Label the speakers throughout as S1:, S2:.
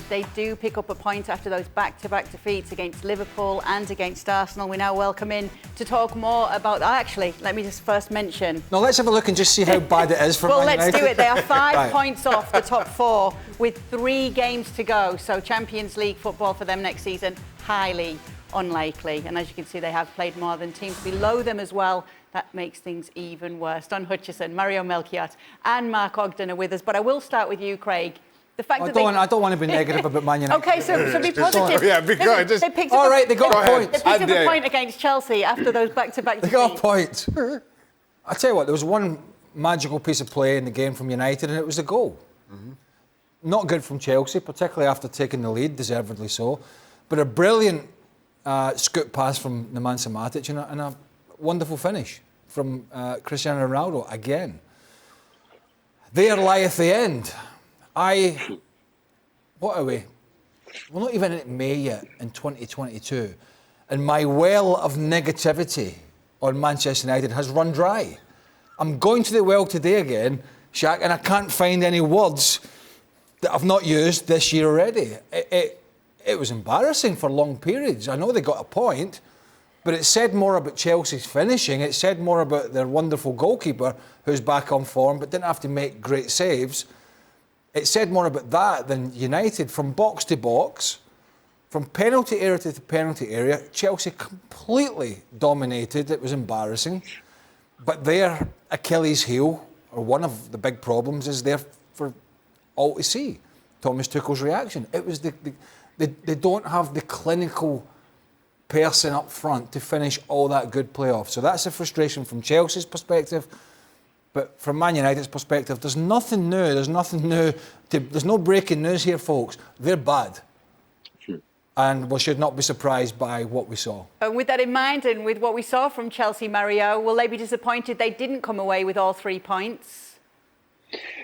S1: They do pick up a point after those back-to-back defeats against Liverpool and against Arsenal. We now welcome in to talk more about... Actually, let me just first mention...
S2: No, let's have a look and just see how bad it is for Man United.
S1: Well, let's do it. They are 5 points off the top 4 with 3 games to go. So Champions League football for them next season, highly unlikely. And as you can see, they have played more than teams below them as well. That makes things even worse. Don Hutchison, Mario Melchiot and Mark Ogden are with us. But I will start with you, Craig. The fact
S2: I don't want to be negative about Man United.
S1: OK, so be positive.
S3: Yeah, because
S1: they picked
S2: all right, they got a point.
S1: They picked up a point against Chelsea after those back-to-back defeats.
S2: They got a point. I tell you what, there was one magical piece of play in the game from United, and it was a goal. Mm-hmm. Not good from Chelsea, particularly after taking the lead, deservedly so. But a brilliant scoop pass from Nemanja Matic and a wonderful finish from Cristiano Ronaldo again. There lieth the end. What are we? We're not even in May yet in 2022. And my well of negativity on Manchester United has run dry. I'm going to the well today again, Shaq, and I can't find any words that I've not used this year already. It was embarrassing for long periods. I know they got a point, but it said more about Chelsea's finishing. It said more about their wonderful goalkeeper, who's back on form, but didn't have to make great saves. It said more about that than United. From box to box, from penalty area to penalty area, Chelsea completely dominated. It was embarrassing. But their Achilles heel, or one of the big problems, is there for all to see. Thomas Tuchel's reaction. It was they don't have the clinical person up front to finish all that good playoff. So that's a frustration from Chelsea's perspective. But from Man United's perspective, there's nothing new. There's no breaking news here, folks. They're bad. And we should not be surprised by what we saw.
S1: And with that in mind, and with what we saw from Chelsea, Mario, will they be disappointed they didn't come away with all 3 points?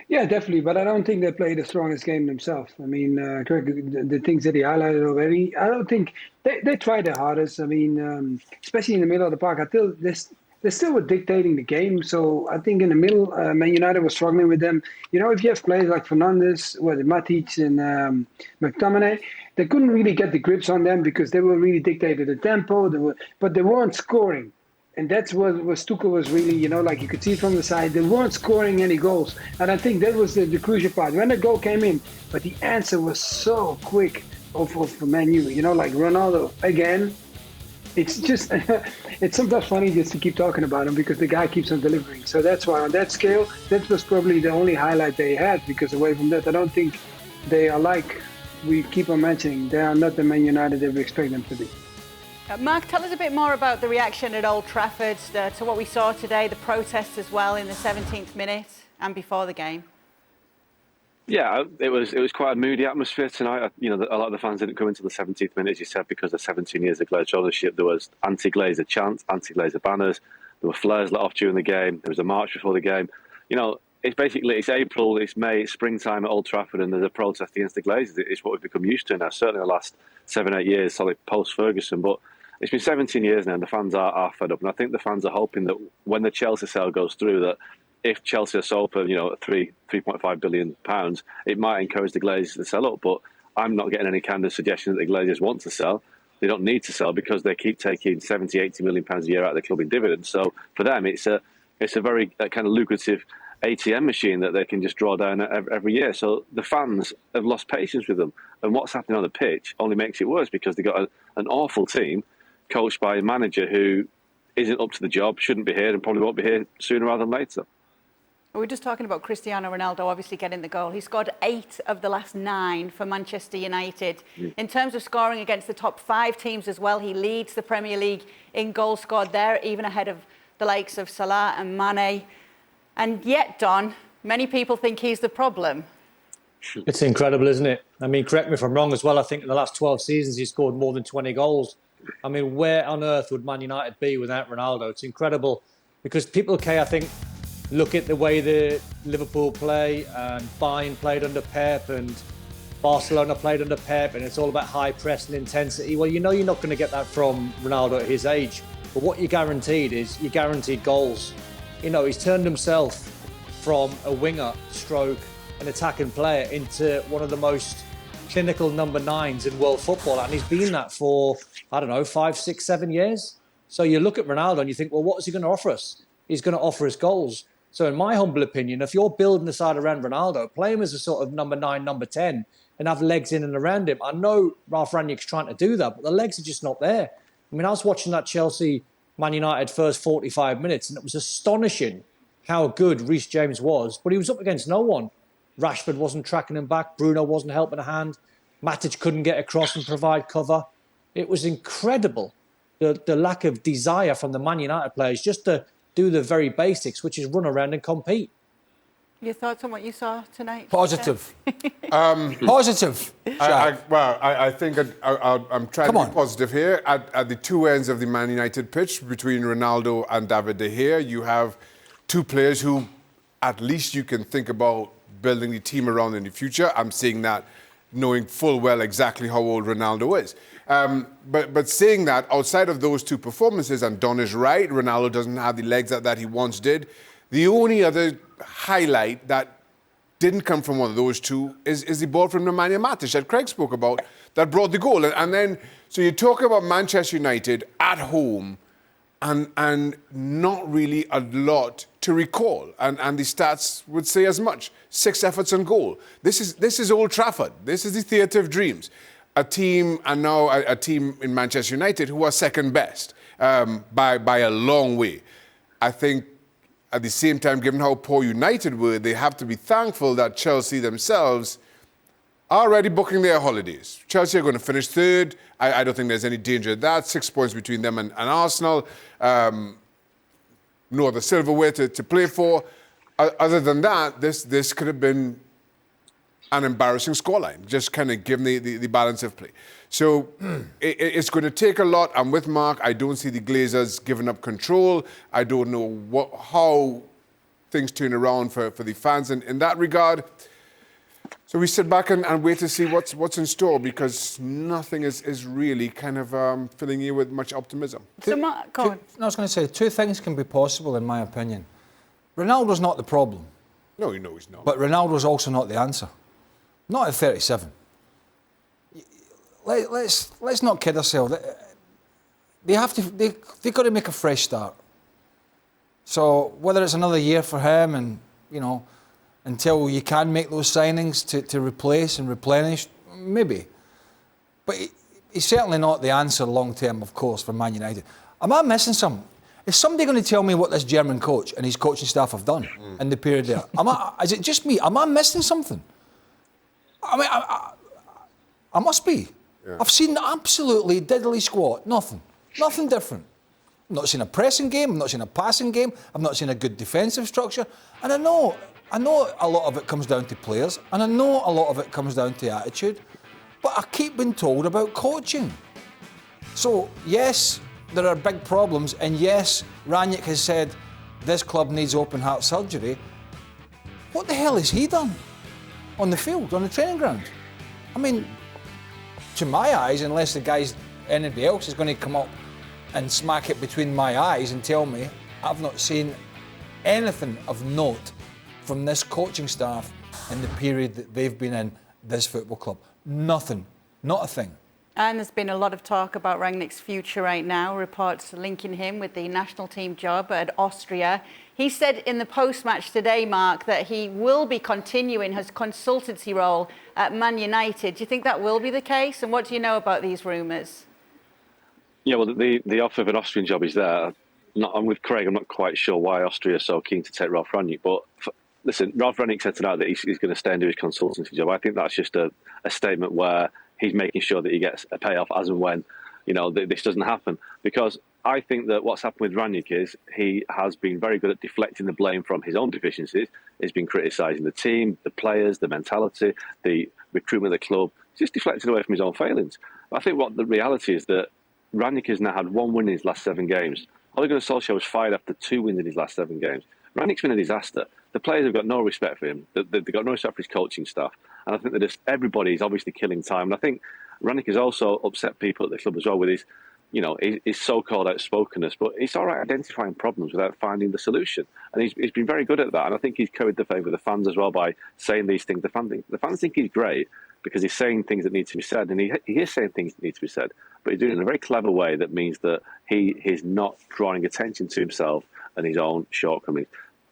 S4: Yeah, definitely. But I don't think they played the strongest game themselves. I mean, the things that he highlighted already, I don't think they tried their hardest. I mean, especially in the middle of the park, I feel they still were dictating the game. So I think in the middle, Man United was struggling with them. You know, if you have players like Fernandes, Matic and McTominay, they couldn't really get the grips on them because they were really dictating the tempo. But they weren't scoring. And that's what Tuchel was really, you know, like you could see from the side, they weren't scoring any goals. And I think that was the crucial part. When the goal came in, but the answer was so quick for Man U. You know, like Ronaldo again. It's just, it's sometimes funny just to keep talking about him because the guy keeps on delivering. So that's why on that scale, that was probably the only highlight they had, because away from that, I don't think they are like we keep on mentioning. They are not the Man United that we expect them to be.
S1: Mark, tell us a bit more about the reaction at Old Trafford to what we saw today, the protests as well in the 17th minute and before the game.
S5: Yeah, it was quite a moody atmosphere tonight. You know, a lot of the fans didn't come into the 17th minute, as you said, because of 17 years of Glazed ownership. There was anti-Glazer chants, anti-Glazer banners. There were flares let off during the game. There was a march before the game. You know, it's April, it's May, it's springtime at Old Trafford, and there's a protest against the Glazers. It's what we've become used to now, certainly the last 7-8 years, solid post-Ferguson. But it's been 17 years now, and the fans are fed up. And I think the fans are hoping that when the Chelsea sale goes through, that if Chelsea are sold for, you know, £3.5 billion, it might encourage the Glazers to sell up. But I'm not getting any kind of suggestion that the Glazers want to sell. They don't need to sell because they keep taking 70, 80 million pounds a year out of the club in dividends. So for them, it's a very kind of lucrative ATM machine that they can just draw down every year. So the fans have lost patience with them. And what's happening on the pitch only makes it worse because they've got an awful team coached by a manager who isn't up to the job, shouldn't be here, and probably won't be here sooner rather than later.
S1: We're just talking about Cristiano Ronaldo obviously getting the goal. He scored 8 of the last 9 for Manchester United. In terms of scoring against the top 5 teams as well, he leads the Premier League in goals scored there, even ahead of the likes of Salah and Mane. And yet, Don, many people think he's the problem.
S6: It's incredible, isn't it? I mean, correct me if I'm wrong as well. I think in the last 12 seasons, he's scored more than 20 goals. I mean, where on earth would Man United be without Ronaldo? It's incredible because people, I think, look at the way the Liverpool play and Bayern played under Pep and Barcelona played under Pep, and it's all about high press and intensity. Well, you know you're not going to get that from Ronaldo at his age. But what you're guaranteed is you're guaranteed goals. You know, he's turned himself from a winger stroke an attacking player into one of the most clinical number 9s in world football, and he's been that for, I don't know, 5, 6, 7 years. So you look at Ronaldo and you think, well, what is he going to offer us? He's going to offer us goals. So in my humble opinion, if you're building the side around Ronaldo, play him as a sort of number 9, number 10, and have legs in and around him. I know Ralph Rangnick's trying to do that, but the legs are just not there. I mean, I was watching that Chelsea-Man United first 45 minutes, and it was astonishing how good Reece James was, but he was up against no one. Rashford wasn't tracking him back. Bruno wasn't helping a hand. Matic couldn't get across and provide cover. It was incredible, the lack of desire from the Man United players just to do the very basics, which is run around and compete.
S1: Your thoughts on what you saw tonight?
S2: Positive. Positive.
S3: I think I'm trying to be positive here. At the two ends of the Man United pitch, between Ronaldo and David De Gea, you have two players who at least you can think about building the team around in the future. I'm saying that knowing full well exactly how old Ronaldo is. But saying that, outside of those two performances, and Don is right, Ronaldo doesn't have the legs that he once did. The only other highlight that didn't come from one of those two is the ball from Nemanja Matic that Craig spoke about that brought the goal. And then, so you talk about Manchester United at home and not really a lot to recall. And the stats would say as much. 6 efforts on goal. This is Old Trafford. This is the theatre of dreams. A team, and now a team in Manchester United who are second best by a long way. I think at the same time, given how poor United were, they have to be thankful that Chelsea themselves are already booking their holidays. Chelsea are going to finish third. I don't think there's any danger of that. 6 points between them and Arsenal. No other silverware to play for. Other than that, this could have been an embarrassing scoreline, just kind of given the balance of play. So it's going to take a lot. I'm with Mark. I don't see the Glazers giving up control. I don't know how things turn around for the fans in that regard. So we sit back and wait to see what's in store, because nothing is really kind of filling you with much optimism.
S1: So, Mark, go on.
S2: I was going to say, two things can be possible, in my opinion. Ronaldo's not the problem.
S3: No, you know he's not.
S2: But Ronaldo's also not the answer. Not at 37. Let's not kid ourselves. They've got to make a fresh start. So whether it's another year for him, and until you can make those signings to replace and replenish, maybe. But he's certainly not the answer long term, of course, for Man United. Am I missing something? Is somebody going to tell me what this German coach and his coaching staff have done in the period there? Is it just me? Am I missing something? I mean, I must be. Yeah. I've seen absolutely diddly squat. Nothing different. I've not seen a pressing game. I've not seen a passing game. I've not seen a good defensive structure. And I know a lot of it comes down to players, and I know a lot of it comes down to attitude. But I keep being told about coaching. So yes, there are big problems, and yes, Rangnick has said this club needs open heart surgery. What the hell has he done on the field, on the training ground? I mean, to my eyes, unless anybody else is going to come up and smack it between my eyes and tell me, I've not seen anything of note from this coaching staff in the period that they've been in this football club. Nothing, not a thing.
S1: And there's been a lot of talk about Rangnick's future right now, reports linking him with the national team job at Austria. He said in the post-match today, Mark, that he will be continuing his consultancy role at Man United. Do you think that will be the case? And what do you know about these rumours?
S5: Yeah, well, the offer of an Austrian job is there. I'm with Craig. I'm not quite sure why Austria are so keen to take Ralph Rangnick. But listen, Ralph Rangnick said tonight that he's going to stay and do his consultancy job. I think that's just a statement where he's making sure that he gets a payoff as and when, this doesn't happen. Because I think that what's happened with Rangnick is he has been very good at deflecting the blame from his own deficiencies. He's been criticising the team, the players, the mentality, the recruitment of the club. He's just deflecting away from his own failings. I think what the reality is that Rangnick has now had 1 win in his last 7 games. Ole Gunnar Solskjaer was fired after 2 wins in his last 7 games. Rangnick's been a disaster. The players have got no respect for him. They've got no respect for his coaching staff. And I think that everybody's obviously killing time. And I think Rangnick has also upset people at the club as well with his so-called outspokenness. But he's all right identifying problems without finding the solution. And he's been very good at that. And I think he's carried the favour of the fans as well by saying these things. The fans think he's great. because he's saying things that need to be said, and he is saying things that need to be said, but he's doing it in a very clever way that means that he is not drawing attention to himself and his own shortcomings.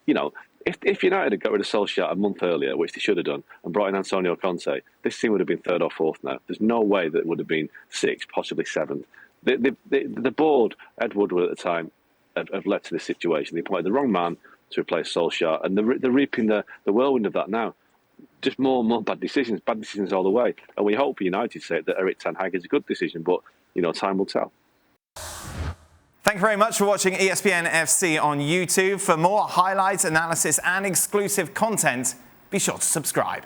S5: You know, if United had got rid of Solskjaer a month earlier, which they should have done, and brought in Antonio Conte, this team would have been 3rd or 4th now. There's no way that it would have been 6th, possibly 7th. The board, Ed Woodward at the time, have led to this situation. They appointed the wrong man to replace Solskjaer, and they're reaping the whirlwind of that now. Just more and more bad decisions all the way. And we hope for United sake that Erik ten Hag is a good decision, but, you know, time will tell.
S7: Thank you very much for watching ESPN FC on YouTube. For more highlights, analysis and exclusive content, be sure to subscribe.